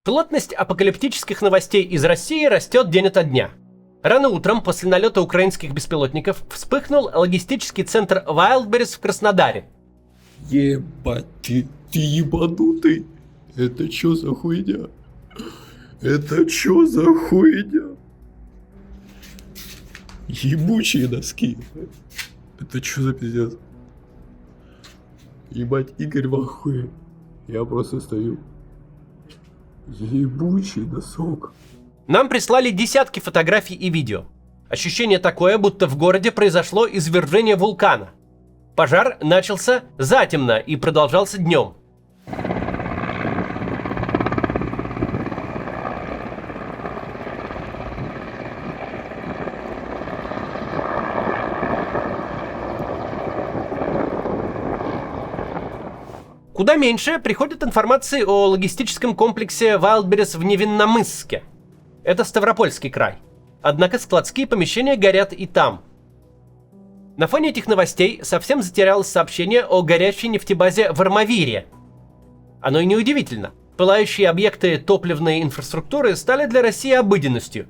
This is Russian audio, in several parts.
Плотность апокалиптических новостей из России растет день ото дня. Рано утром, после налета украинских беспилотников, вспыхнул логистический центр Wildberries в Краснодаре. Ебать, ты ебанутый? Это чё за хуйня? Это чё за хуйня? Ебучие носки. Это чё за пиздец? Ебать, Игорь в ахуе. Я просто стою. Ебучий носок. Нам прислали десятки фотографий и видео. Ощущение такое, будто в городе произошло извержение вулкана. Пожар начался затемно и продолжался днем. Куда меньше приходит информации о логистическом комплексе Wildberries в Невинномысске. Это Ставропольский край. Однако складские помещения горят и там. На фоне этих новостей совсем затерялось сообщение о горящей нефтебазе в Армавире. Оно и неудивительно. Пылающие объекты топливной инфраструктуры стали для России обыденностью.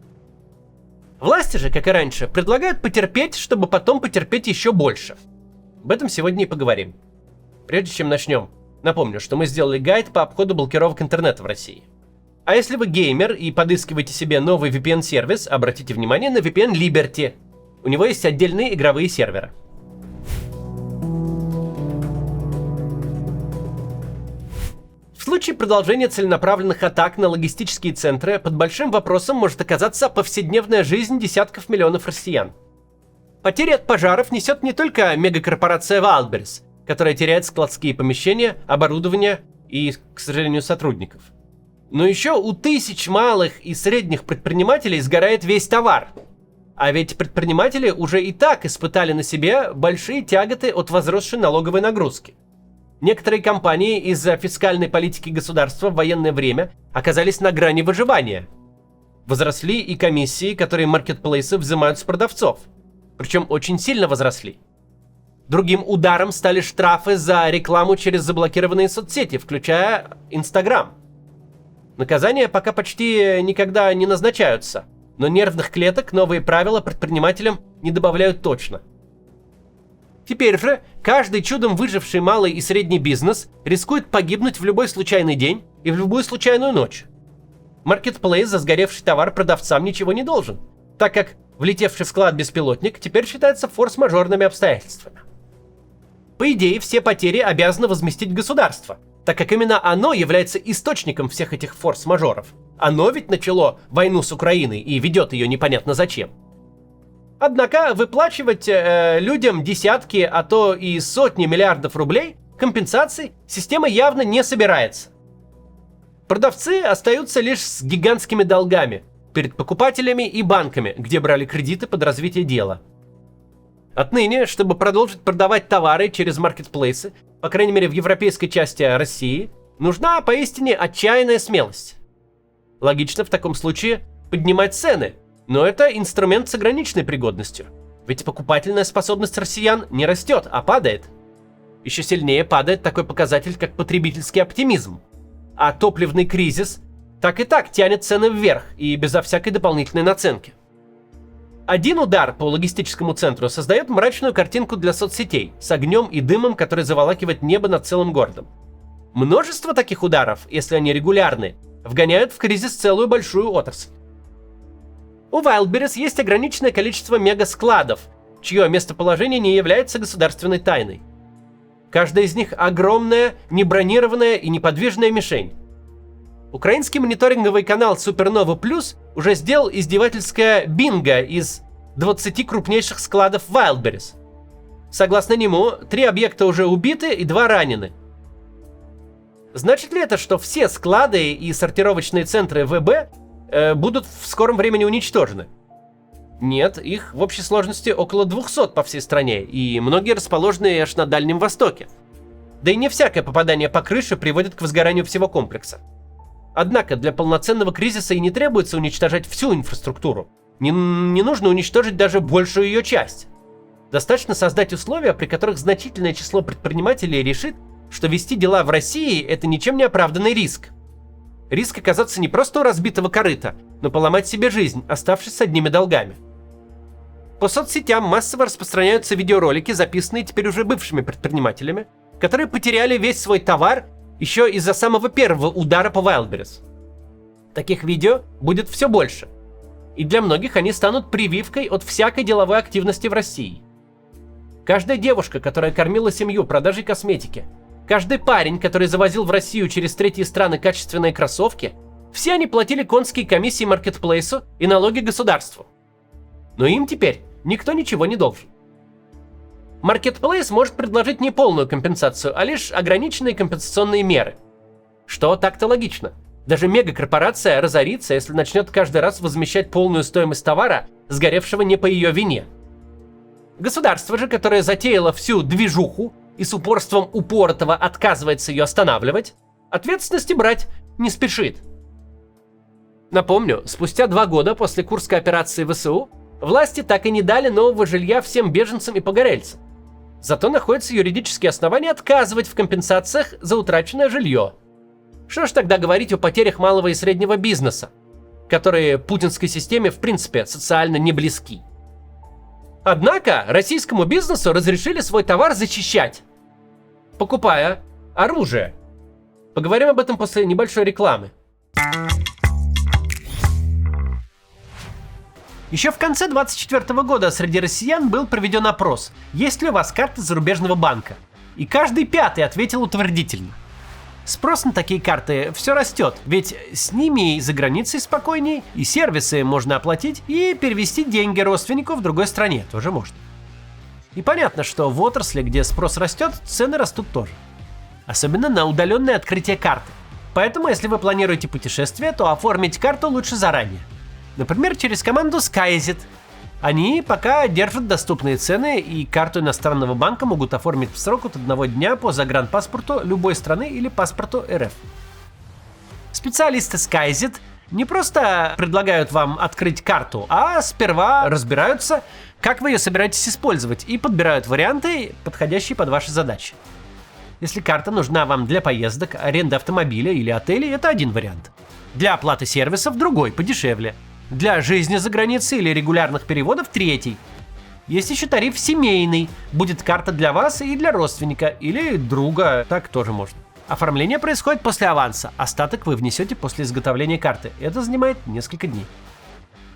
Власти же, как и раньше, предлагают потерпеть, чтобы потом потерпеть еще больше. Об этом сегодня и поговорим. Прежде чем начнем, напомню, что мы сделали гайд по обходу блокировок интернета в России. А если вы геймер и подыскиваете себе новый VPN-сервис, обратите внимание на VPN Liberty. У него есть отдельные игровые серверы. В случае продолжения целенаправленных атак на логистические центры под большим вопросом может оказаться повседневная жизнь десятков миллионов россиян. Потери от пожаров несет не только мегакорпорация Wildberries, которая теряет складские помещения, оборудование и, к сожалению, сотрудников. Но еще у тысяч малых и средних предпринимателей сгорает весь товар. А ведь предприниматели уже и так испытали на себе большие тяготы от возросшей налоговой нагрузки. Некоторые компании из-за фискальной политики государства в военное время оказались на грани выживания. Возросли и комиссии, которые маркетплейсы взимают с продавцов. Причем очень сильно возросли. Другим ударом стали штрафы за рекламу через заблокированные соцсети, включая Instagram. Наказания пока почти никогда не назначаются, но нервных клеток новые правила предпринимателям не добавляют точно. Теперь же каждый чудом выживший малый и средний бизнес рискует погибнуть в любой случайный день и в любую случайную ночь. Маркетплейс за сгоревший товар продавцам ничего не должен, так как влетевший в склад беспилотник теперь считается форс-мажорными обстоятельствами. По идее, все потери обязано возместить государство, так как именно оно является источником всех этих форс-мажоров. Оно ведь начало войну с Украиной и ведет ее непонятно зачем. Однако выплачивать людям десятки, а то и сотни миллиардов рублей компенсаций система явно не собирается. Продавцы остаются лишь с гигантскими долгами перед покупателями и банками, где брали кредиты под развитие дела. Отныне, чтобы продолжить продавать товары через маркетплейсы, по крайней мере в европейской части России, нужна поистине отчаянная смелость. Логично в таком случае поднимать цены, но это инструмент с ограниченной пригодностью. Ведь покупательная способность россиян не растет, а падает. Еще сильнее падает такой показатель, как потребительский оптимизм. А топливный кризис так и так тянет цены вверх и безо всякой дополнительной наценки. Один удар по логистическому центру создает мрачную картинку для соцсетей с огнем и дымом, который заволакивает небо над целым городом. Множество таких ударов, если они регулярны, вгоняют в кризис целую большую отрасль. У Wildberries есть ограниченное количество мегаскладов, чье местоположение не является государственной тайной. Каждая из них огромная, небронированная и неподвижная мишень. Украинский мониторинговый канал Supernova Plus уже сделал издевательское бинго из 20 крупнейших складов Wildberries. Согласно нему, 3 объекта уже убиты и 2 ранены. Значит ли это, что все склады и сортировочные центры ВБ будут в скором времени уничтожены? Нет, их в общей сложности около 200 по всей стране, и многие расположены аж на Дальнем Востоке. Да и не всякое попадание по крыше приводит к возгоранию всего комплекса. Однако для полноценного кризиса и не требуется уничтожать всю инфраструктуру. Не нужно уничтожить даже большую ее часть. Достаточно создать условия, при которых значительное число предпринимателей решит, что вести дела в России – это ничем не оправданный риск. Риск оказаться не просто у разбитого корыта, но поломать себе жизнь, оставшись с одними долгами. По соцсетям массово распространяются видеоролики, записанные теперь уже бывшими предпринимателями, которые потеряли весь свой товар еще из-за самого первого удара по Wildberries. Таких видео будет все больше. И для многих они станут прививкой от всякой деловой активности в России. Каждая девушка, которая кормила семью продажей косметики, каждый парень, который завозил в Россию через третьи страны качественные кроссовки, все они платили конские комиссии маркетплейсу и налоги государству. Но им теперь никто ничего не должен. Маркетплейс может предложить не полную компенсацию, а лишь ограниченные компенсационные меры. Что так-то логично. Даже мегакорпорация разорится, если начнет каждый раз возмещать полную стоимость товара, сгоревшего не по ее вине. Государство же, которое затеяло всю движуху и с упорством упоротого отказывается ее останавливать, ответственности брать не спешит. Напомню, спустя 2 года после Курской операции ВСУ власти так и не дали нового жилья всем беженцам и погорельцам. Зато находятся юридические основания отказывать в компенсациях за утраченное жилье. Что ж тогда говорить о потерях малого и среднего бизнеса, которые путинской системе в принципе социально не близки. Однако российскому бизнесу разрешили свой товар защищать, покупая оружие. Поговорим об этом после небольшой рекламы. Еще в конце 2024 года среди россиян был проведен опрос, есть ли у вас карта зарубежного банка. И каждый 5-й ответил утвердительно. Спрос на такие карты все растет, ведь с ними и за границей спокойней, и сервисы можно оплатить, и перевести деньги родственнику в другой стране тоже можно. И понятно, что в отрасли, где спрос растет, цены растут тоже. Особенно на удаленное открытие карты. Поэтому, если вы планируете путешествие, то оформить карту лучше заранее. Например, через команду SkyZit. Они пока держат доступные цены, и карту иностранного банка могут оформить в срок от 1 дня по загранпаспорту любой страны или паспорту РФ. Специалисты SkyZit не просто предлагают вам открыть карту, а сперва разбираются, как вы ее собираетесь использовать, и подбирают варианты, подходящие под ваши задачи. Если карта нужна вам для поездок, аренды автомобиля или отелей, это один вариант. Для оплаты сервисов другой, подешевле. Для жизни за границей или регулярных переводов третий. Есть еще тариф семейный. Будет карта для вас и для родственника или друга, так тоже можно. Оформление происходит после аванса, остаток вы внесете после изготовления карты. Это занимает несколько дней.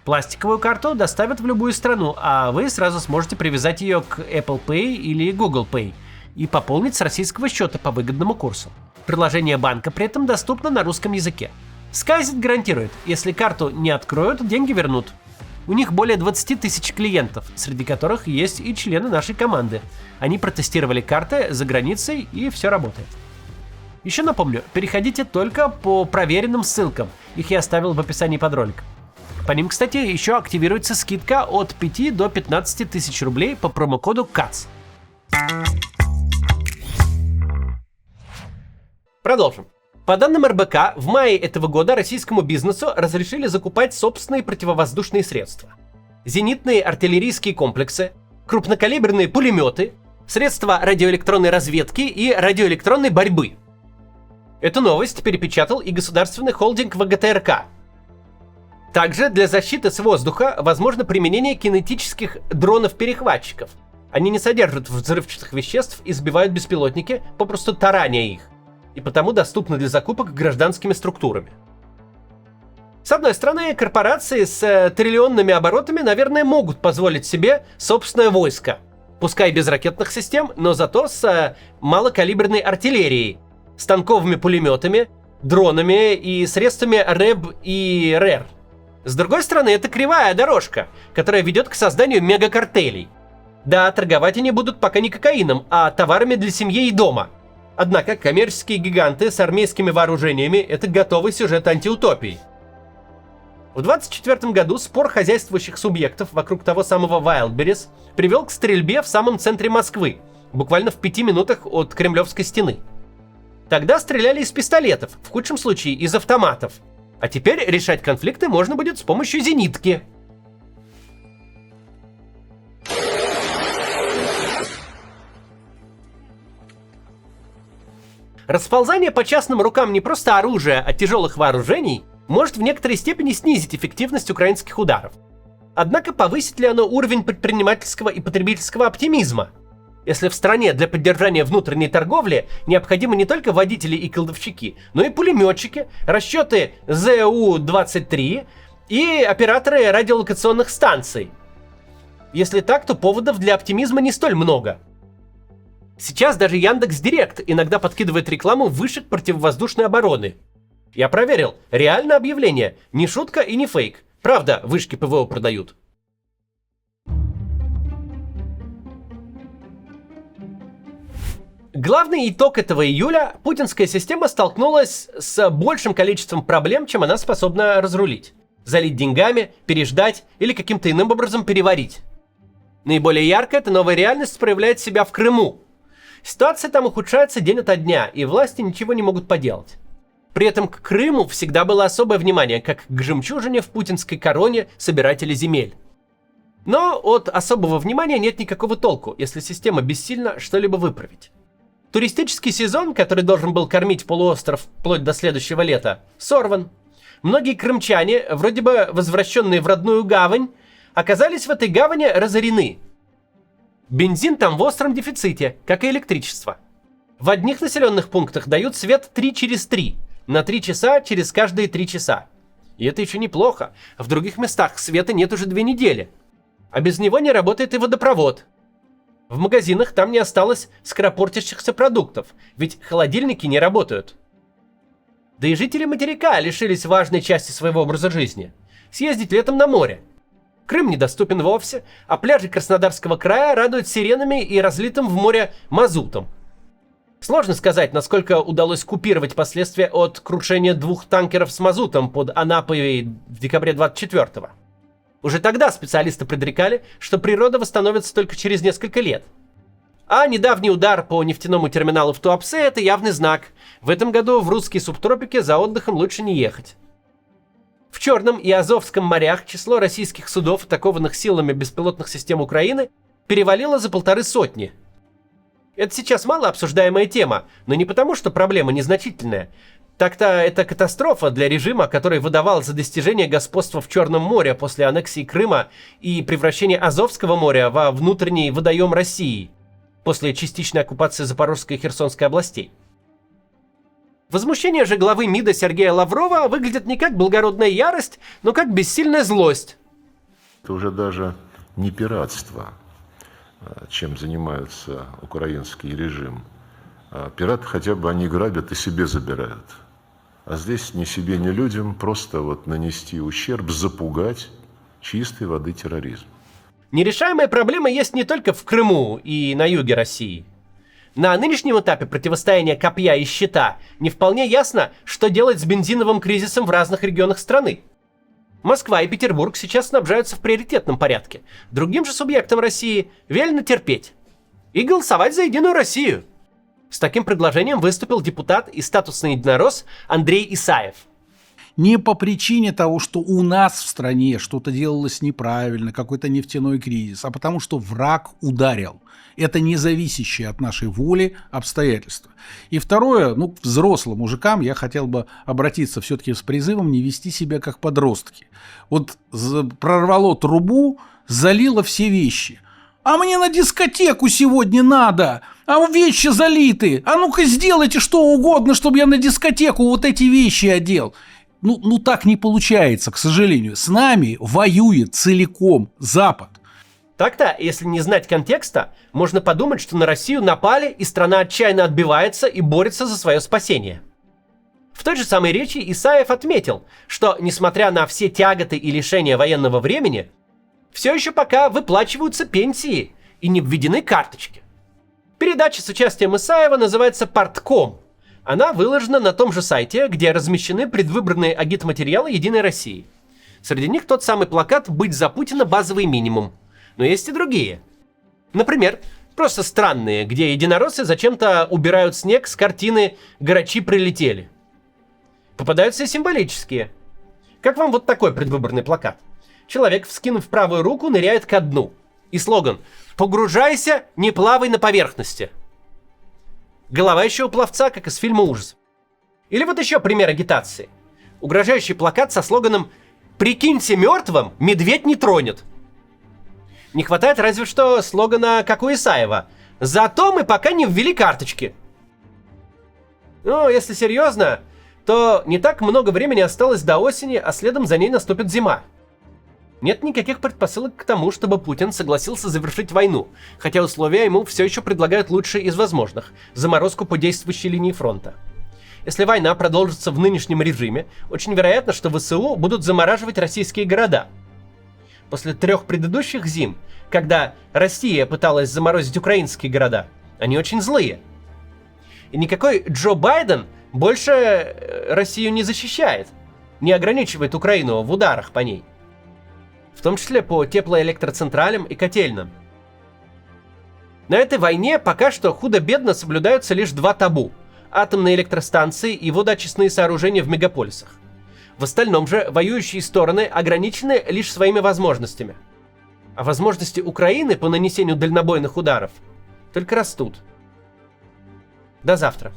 Пластиковую карту доставят в любую страну, а вы сразу сможете привязать ее к Apple Pay или Google Pay и пополнить с российского счета по выгодному курсу. Приложение банка при этом доступно на русском языке. SkyZit гарантирует, если карту не откроют, деньги вернут. У них более 20 тысяч клиентов, среди которых есть и члены нашей команды. Они протестировали карты за границей, и все работает. Еще напомню, переходите только по проверенным ссылкам, их я оставил в описании под роликом. По ним, кстати, еще активируется скидка от 5 до 15 тысяч рублей по промокоду КАЦ. Продолжим. По данным РБК, в мае этого года российскому бизнесу разрешили закупать собственные противовоздушные средства. Зенитные артиллерийские комплексы, крупнокалиберные пулеметы, средства радиоэлектронной разведки и радиоэлектронной борьбы. Эту новость перепечатал и государственный холдинг ВГТРК. Также для защиты с воздуха возможно применение кинетических дронов-перехватчиков. Они не содержат взрывчатых веществ и сбивают беспилотники, попросту тараня их, и потому доступны для закупок гражданскими структурами. С одной стороны, корпорации с триллионными оборотами, наверное, могут позволить себе собственное войско, пускай без ракетных систем, но зато с малокалиберной артиллерией, станковыми пулеметами, дронами и средствами РЭБ и РЭР. С другой стороны, это кривая дорожка, которая ведет к созданию мегакартелей. Да, торговать они будут пока не кокаином, а товарами для семьи и дома. Однако коммерческие гиганты с армейскими вооружениями – это готовый сюжет антиутопии. В 2024 году спор хозяйствующих субъектов вокруг того самого Wildberries привел к стрельбе в самом центре Москвы, буквально в 5 минутах от Кремлевской стены. Тогда стреляли из пистолетов, в худшем случае из автоматов. А теперь решать конфликты можно будет с помощью зенитки. Расползание по частным рукам не просто оружия, а тяжелых вооружений может в некоторой степени снизить эффективность украинских ударов. Однако повысит ли оно уровень предпринимательского и потребительского оптимизма? Если в стране для поддержания внутренней торговли необходимы не только водители и кладовщики, но и пулеметчики, расчеты ЗУ-23 и операторы радиолокационных станций. Если так, то поводов для оптимизма не столь много. Сейчас даже Яндекс.Директ иногда подкидывает рекламу вышек противовоздушной обороны. Я проверил, реально объявление, не шутка и не фейк. Правда, вышки ПВО продают. Главный итог этого июля – путинская система столкнулась с большим количеством проблем, чем она способна разрулить. Залить деньгами, переждать или каким-то иным образом переварить. Наиболее ярко эта новая реальность проявляет себя в Крыму. Ситуация там ухудшается день ото дня, и власти ничего не могут поделать. При этом к Крыму всегда было особое внимание, как к жемчужине в путинской короне собирателя земель. Но от особого внимания нет никакого толку, если система бессильна что-либо выправить. Туристический сезон, который должен был кормить полуостров вплоть до следующего лета, сорван. Многие крымчане, вроде бы возвращенные в родную гавань, оказались в этой гавани разорены. Бензин там в остром дефиците, как и электричество. В одних населенных пунктах дают свет 3 через 3, на 3 часа через каждые 3 часа. И это еще неплохо. В других местах света нет уже 2 недели. А без него не работает и водопровод. В магазинах там не осталось скоропортящихся продуктов, ведь холодильники не работают. Да и жители материка лишились важной части своего образа жизни. Съездить летом на море. Крым недоступен вовсе, а пляжи Краснодарского края радуют сиренами и разлитым в море мазутом. Сложно сказать, насколько удалось купировать последствия от крушения 2 танкеров с мазутом под Анапой в декабре 24-го. Уже тогда специалисты предрекали, что природа восстановится только через несколько лет. А недавний удар по нефтяному терминалу в Туапсе – это явный знак. В этом году в русские субтропики за отдыхом лучше не ехать. В Черном и Азовском морях число российских судов, атакованных силами беспилотных систем Украины, перевалило за 150. Это сейчас мало обсуждаемая тема, но не потому, что проблема незначительная. Так-то это катастрофа для режима, который выдавал за достижение господства в Черном море после аннексии Крыма и превращения Азовского моря во внутренний водоем России после частичной оккупации Запорожской и Херсонской областей. Возмущение же главы МИДа Сергея Лаврова выглядит не как благородная ярость, но как бессильная злость. Это уже даже не пиратство, чем занимается украинский режим. Пираты хотя бы они грабят и себе забирают. А здесь ни себе, ни людям просто вот нанести ущерб, запугать чистой воды терроризм. Нерешаемая проблема есть не только в Крыму и на юге России. На нынешнем этапе противостояния копья и щита не вполне ясно, что делать с бензиновым кризисом в разных регионах страны. Москва и Петербург сейчас снабжаются в приоритетном порядке. Другим же субъектам России велено терпеть и голосовать за Единую Россию. С таким предложением выступил депутат и статусный единорос Андрей Исаев. Не по причине того, что у нас в стране что-то делалось неправильно, какой-то нефтяной кризис, а потому что враг ударил. Это не зависящее от нашей воли обстоятельства. И второе, к взрослым мужикам я хотел бы обратиться все-таки с призывом не вести себя как подростки. Вот прорвало трубу, залило все вещи. А мне на дискотеку сегодня надо, а вещи залиты. А ну-ка сделайте что угодно, чтобы я на дискотеку вот эти вещи одел. Ну так не получается, к сожалению. С нами воюет целиком Запад. Так-то, если не знать контекста, можно подумать, что на Россию напали, и страна отчаянно отбивается и борется за свое спасение. В той же самой речи Исаев отметил, что, несмотря на все тяготы и лишения военного времени, все еще пока выплачиваются пенсии и не введены карточки. Передача с участием Исаева называется «Партком». Она выложена на том же сайте, где размещены предвыборные агитматериалы «Единой России». Среди них тот самый плакат «Быть за Путина базовый минимум». Но есть и другие. Например, просто странные, где единороссы зачем-то убирают снег с картины «Грачи прилетели». Попадаются и символические. Как вам вот такой предвыборный плакат? Человек, вскинув правую руку, ныряет ко дну. И слоган «Погружайся, не плавай на поверхности». Голова еще у пловца, как из фильма ужасов. Или вот еще пример агитации. Угрожающий плакат со слоганом «Прикиньте мертвым, медведь не тронет». Не хватает разве что слогана, как у Исаева: «Зато мы пока не ввели карточки». Ну, если серьезно, то не так много времени осталось до осени, а следом за ней наступит зима. Нет никаких предпосылок к тому, чтобы Путин согласился завершить войну, хотя условия ему все еще предлагают лучшие из возможных – заморозку по действующей линии фронта. Если война продолжится в нынешнем режиме, очень вероятно, что ВСУ будут замораживать российские города. После 3 предыдущих зим, когда Россия пыталась заморозить украинские города, они очень злые. И никакой Джо Байден больше Россию не защищает, не ограничивает Украину в ударах по ней. В том числе по теплоэлектроцентралям и котельным. На этой войне пока что худо-бедно соблюдаются лишь 2 табу – атомные электростанции и водоочистные сооружения в мегаполисах. В остальном же воюющие стороны ограничены лишь своими возможностями. А возможности Украины по нанесению дальнобойных ударов только растут. До завтра.